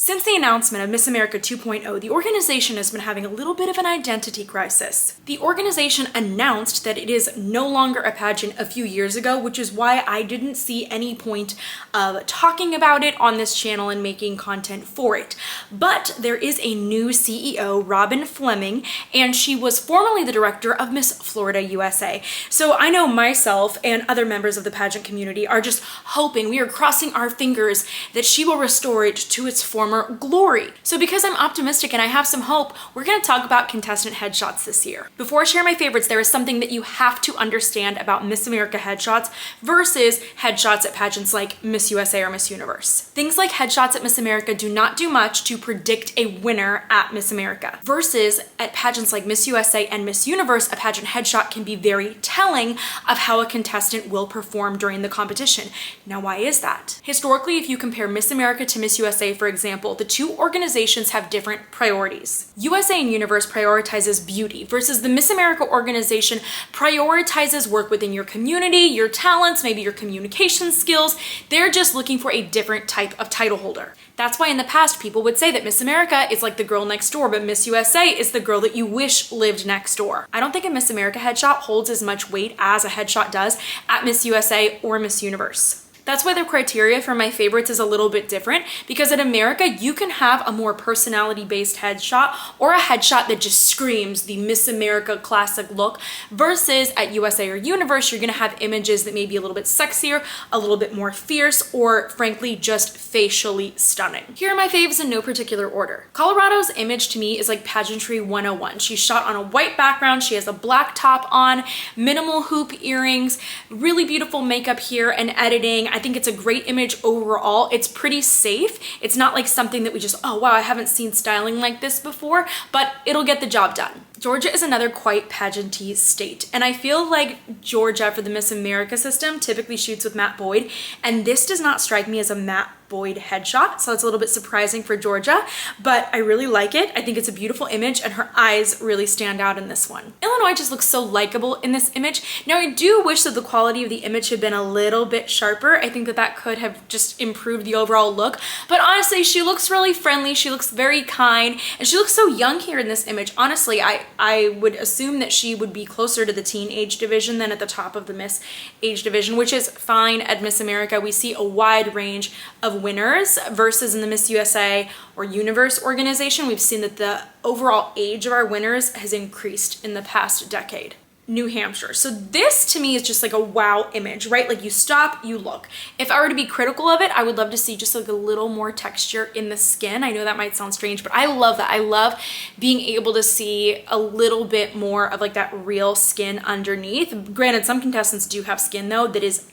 Since the announcement of Miss America 2.0, the organization has been having a little bit of an identity crisis. The organization announced that it is no longer a pageant a few years ago, which is why I didn't see any point of talking about it on this channel and making content for it. But there is a new CEO, Robin Fleming, and she was formerly the director of Miss Florida USA. So I know myself and other members of the pageant community are just hoping, we are crossing our fingers that she will restore it to its former glory. So because I'm optimistic and I have some hope, we're going to talk about contestant headshots this year. Before I share my favorites, there is something that you have to understand about Miss America headshots versus headshots at pageants like Miss USA or Miss Universe. Things like headshots at Miss America do not do much to predict a winner at Miss America, versus at pageants like Miss USA and Miss Universe, a pageant headshot can be very telling of how a contestant will perform during the competition. Now, why is that? Historically, if you compare Miss America to Miss USA, for example, the two organizations have different priorities. USA and Universe prioritizes beauty, versus the Miss America organization prioritizes work within your community, your talents, maybe your communication skills. They're just looking for a different type of title holder. That's why in the past people would say that Miss America is like the girl next door, but Miss USA is the girl that you wish lived next door. I don't think a Miss America headshot holds as much weight as a headshot does at Miss USA or Miss Universe. That's why the criteria for my favorites is a little bit different, because at America, you can have a more personality-based headshot or a headshot that just screams the Miss America classic look, versus at USA or Universe, you're gonna have images that may be a little bit sexier, a little bit more fierce, or frankly, just facially stunning. Here are my faves in no particular order. Colorado's image to me is like pageantry 101. She's shot on a white background, she has a black top on, minimal hoop earrings, really beautiful makeup here and editing. I think it's a great image overall. It's pretty safe. It's not like something that we just, oh wow, I haven't seen styling like this before, but it'll get the job done. Georgia is another quite pageanty state, and I feel like Georgia for the Miss America system typically shoots with Matt Boyd, and this does not strike me as a Matt Boyd headshot, so it's a little bit surprising for Georgia, but I really like it. I think it's a beautiful image, and her eyes really stand out in this one. Illinois just looks so likable in this image. Now, I do wish that the quality of the image had been a little bit sharper. I think that that could have just improved the overall look, but honestly, she looks really friendly, she looks very kind, and she looks so young here in this image. Honestly, I would assume that she would be closer to the teen age division than at the top of the Miss age division, which is fine. At Miss America, we see a wide range of winners, versus in the Miss USA or Universe organization, we've seen that the overall age of our winners has increased in the past decade. New Hampshire. So this to me is just like a wow image, right? Like you stop, you look. If I were to be critical of it, I would love to see just like a little more texture in the skin. I know that might sound strange, but I love that. I love being able to see a little bit more of like that real skin underneath. Granted, some contestants do have skin though that is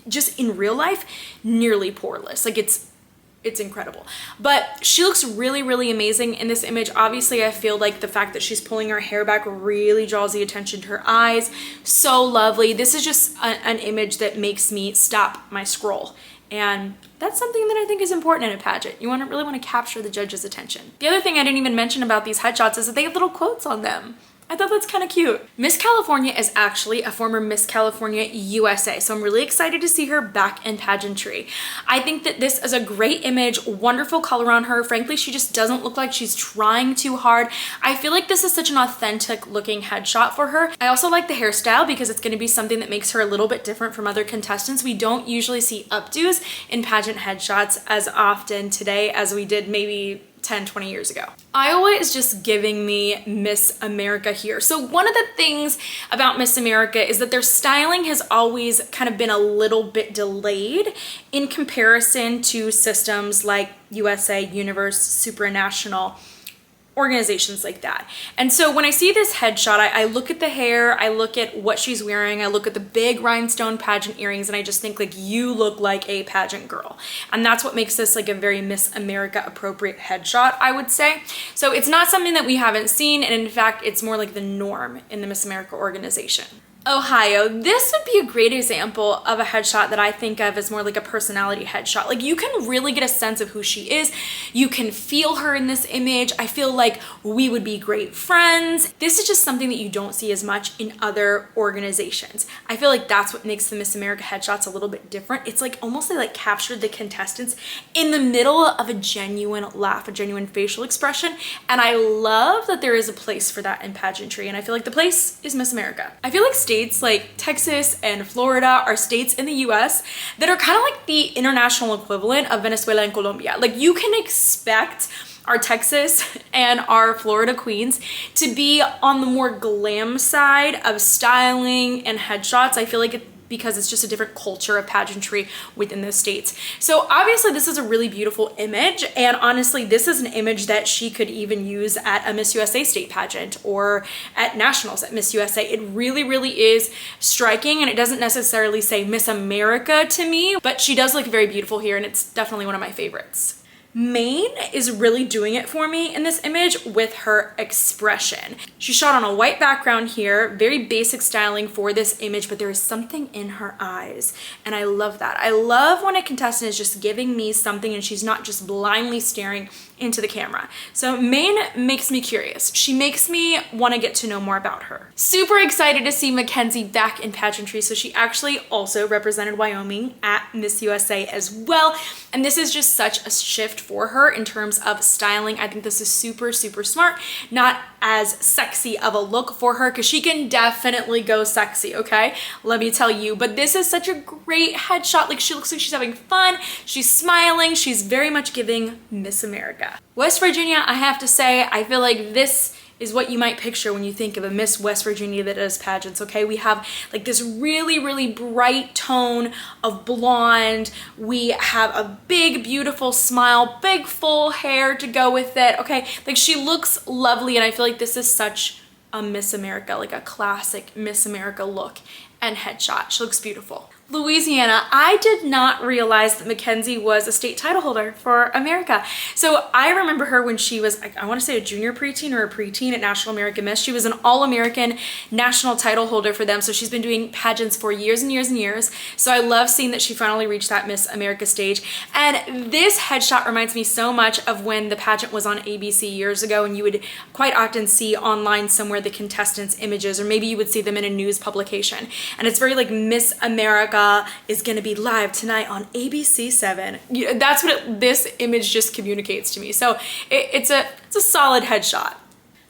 just in real life nearly poreless. Like it's incredible, but she looks really, really amazing in this image. Obviously, I feel like the fact that she's pulling her hair back really draws the attention to her eyes. So lovely. This is just an image that makes me stop my scroll, and that's something that I think is important in a pageant. You really want to capture the judge's attention. The other thing I didn't even mention about these headshots is that they have little quotes on them. I thought that's kind of cute. Miss California is actually a former Miss California USA, so I'm really excited to see her back in pageantry. I think that this is a great image, wonderful color on her. Frankly, she just doesn't look like she's trying too hard. I feel like this is such an authentic looking headshot for her. I also like the hairstyle because it's gonna be something that makes her a little bit different from other contestants. We don't usually see updos in pageant headshots as often today as we did maybe 10, 20 years ago. Iowa is just giving me Miss America here. So one of the things about Miss America is that their styling has always kind of been a little bit delayed in comparison to systems like USA, Universe, Supranational, organizations like that. And so when I see this headshot, I look at the hair, I look at what she's wearing, I look at the big rhinestone pageant earrings, and I just think like, you look like a pageant girl. And that's what makes this like a very Miss America appropriate headshot, I would say. So it's not something that we haven't seen, and in fact, it's more like the norm in the Miss America organization. Ohio. This would be a great example of a headshot that I think of as more like a personality headshot. Like you can really get a sense of who she is. You can feel her in this image. I feel like we would be great friends. This is just something that you don't see as much in other organizations. I feel like that's what makes the Miss America headshots a little bit different. It's like almost like captured the contestants in the middle of a genuine laugh, a genuine facial expression. And I love that there is a place for that in pageantry. And I feel like the place is Miss America. I feel like states like Texas and Florida are states in the US that are kind of like the international equivalent of Venezuela and Colombia. Like you can expect our Texas and our Florida queens to be on the more glam side of styling and headshots. I feel like because it's just a different culture of pageantry within those states. So obviously this is a really beautiful image, and honestly this is an image that she could even use at a Miss USA state pageant or at nationals at Miss USA. It really is striking, and it doesn't necessarily say Miss America to me, but she does look very beautiful here, and it's definitely one of my favorites. Maine is really doing it for me in this image with her expression. She shot on a white background here, very basic styling for this image, but there is something in her eyes, and I love that. I love when a contestant is just giving me something and she's not just blindly staring into the camera. So Maine makes me curious. She makes me want to get to know more about her. Super excited to see Mackenzie back in pageantry. So she actually also represented Wyoming at Miss USA as well. And this is just such a shift for her in terms of styling. I think this is super smart. Not as sexy of a look for her, because she can definitely go sexy, okay? Let me tell you. But this is such a great headshot. Like she looks like she's having fun. She's smiling. She's very much giving Miss America. West Virginia, I have to say, I feel like this is what you might picture when you think of a Miss West Virginia that does pageants, okay? We have like this really bright tone of blonde. We have a big, beautiful smile, big full hair to go with it, okay? Like she looks lovely, and I feel like this is such a Miss America, like a classic Miss America look and headshot. She looks beautiful. Louisiana, I did not realize that Mackenzie was a state title holder for America. So I remember her when she was, I want to say a junior preteen or a preteen at National American Miss. She was an All-American national title holder for them. So she's been doing pageants for years and years. So I love seeing that she finally reached that Miss America stage. And this headshot reminds me so much of when the pageant was on ABC years ago, and you would quite often see online somewhere the contestants' images, or maybe you would see them in a news publication. And it's very like Miss America is gonna be live tonight on ABC 7. That's what this image just communicates to me. So it's a solid headshot.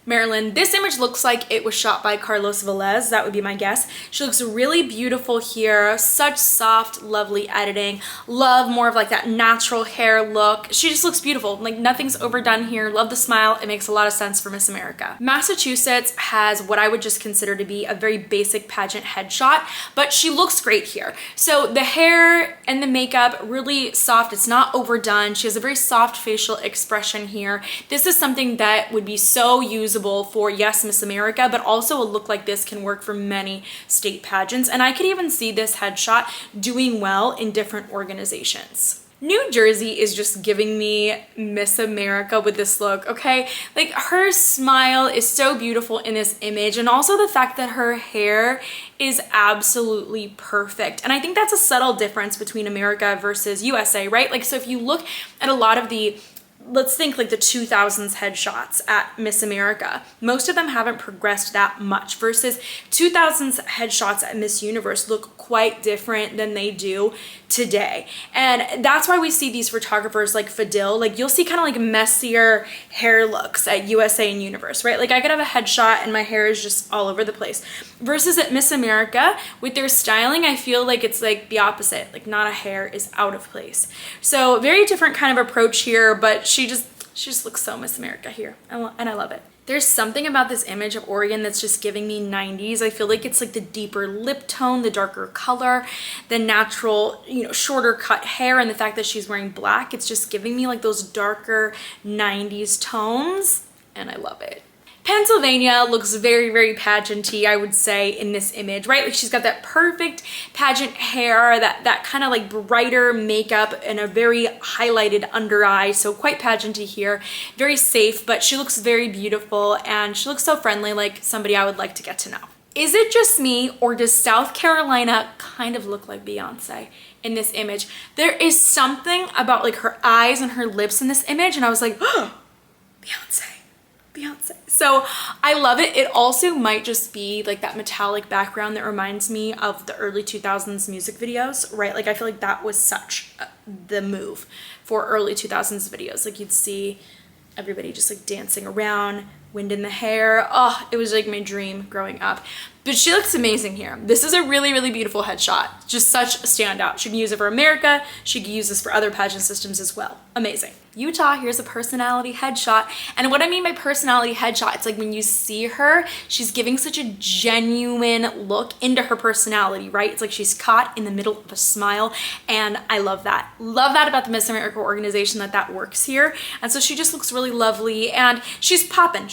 Maryland, this image looks like it was shot by Carlos Velez. That would be my guess. She looks really beautiful here. Such soft, lovely editing. Love more of like that natural hair look. She just looks beautiful. Like nothing's overdone here. Love the smile. It makes a lot of sense for Miss America. Massachusetts has what I would just consider to be a very basic pageant headshot, but she looks great here. So the hair and the makeup, really soft. It's not overdone. She has a very soft facial expression here. This is something that would be so usable for, yes, Miss America, but also a look like this can work for many state pageants. And I could even see this headshot doing well in different organizations. New Jersey is just giving me Miss America with this look, okay? Like her smile is so beautiful in this image, and also the fact that her hair is absolutely perfect. And I think that's a subtle difference between America versus USA, right? Like, so if you look at a lot of the, let's think like the 2000s headshots at Miss America, most of them haven't progressed that much, versus 2000s headshots at Miss Universe look quite different than they do today. And that's why we see these photographers like Fadil, like you'll see kind of like messier hair looks at USA and Universe, right? Like I could have a headshot and my hair is just all over the place. Versus at Miss America, with their styling, I feel like it's like the opposite, like not a hair is out of place. So very different kind of approach here, but she just looks so Miss America here, and I love it. There's something about this image of Oregon that's just giving me 90s. I feel like it's like the deeper lip tone, the darker color, the natural, shorter cut hair, and the fact that she's wearing black. It's just giving me like those darker 90s tones, and I love it. Pennsylvania looks very pageanty, I would say, in this image, right? Like she's got that perfect pageant hair, that kind of like brighter makeup, and a very highlighted under eye, so quite pageanty here. Very safe, but she looks very beautiful, and she looks so friendly, like somebody I would like to get to know. Is it just me, or does South Carolina kind of look like Beyonce in this image? There is something about like her eyes and her lips in this image, and I was like, oh, Beyonce. So I love it. It also might just be like that metallic background that reminds me of the early 2000s music videos, right? Like I feel like that was such the move for early 2000s videos. Like you'd see everybody just like dancing around, wind in the hair. Oh, it was like my dream growing up. But she looks amazing here. This is a really, really beautiful headshot. Just such a standout. She can use it for America. She can use this for other pageant systems as well. Amazing. Utah, here's a personality headshot. And what I mean by personality headshot, it's like when you see her, she's giving such a genuine look into her personality, right? It's like she's caught in the middle of a smile, and I love that. Love that about the Miss America organization, that works here. And so she just looks really lovely, and she's popping,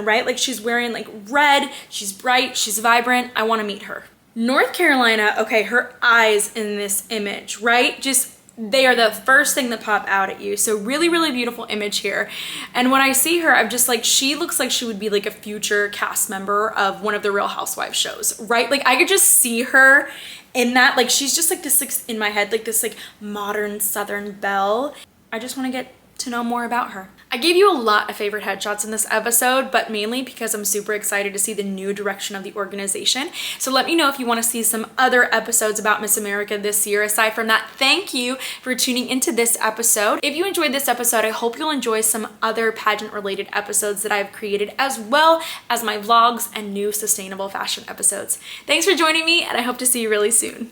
right? Like she's wearing like red, she's bright, she's vibrant. I want to meet her. North Carolina, okay, her eyes in this image, right? Just they are the first thing that pop out at you. So really, really beautiful image here. And when I see her, I'm just like, she looks like she would be like a future cast member of one of the Real Housewives shows, right? Like I could just see her in that. Like she's just like this, like in my head, like this like modern Southern belle. I just want to get to know more about her. I gave you a lot of favorite headshots in this episode, but mainly because I'm super excited to see the new direction of the organization. So let me know if you want to see some other episodes about Miss America this year. Aside from that, thank you for tuning into this episode. If you enjoyed this episode, I hope you'll enjoy some other pageant related episodes that I've created, as well as my vlogs and new sustainable fashion episodes. Thanks for joining me, and I hope to see you really soon.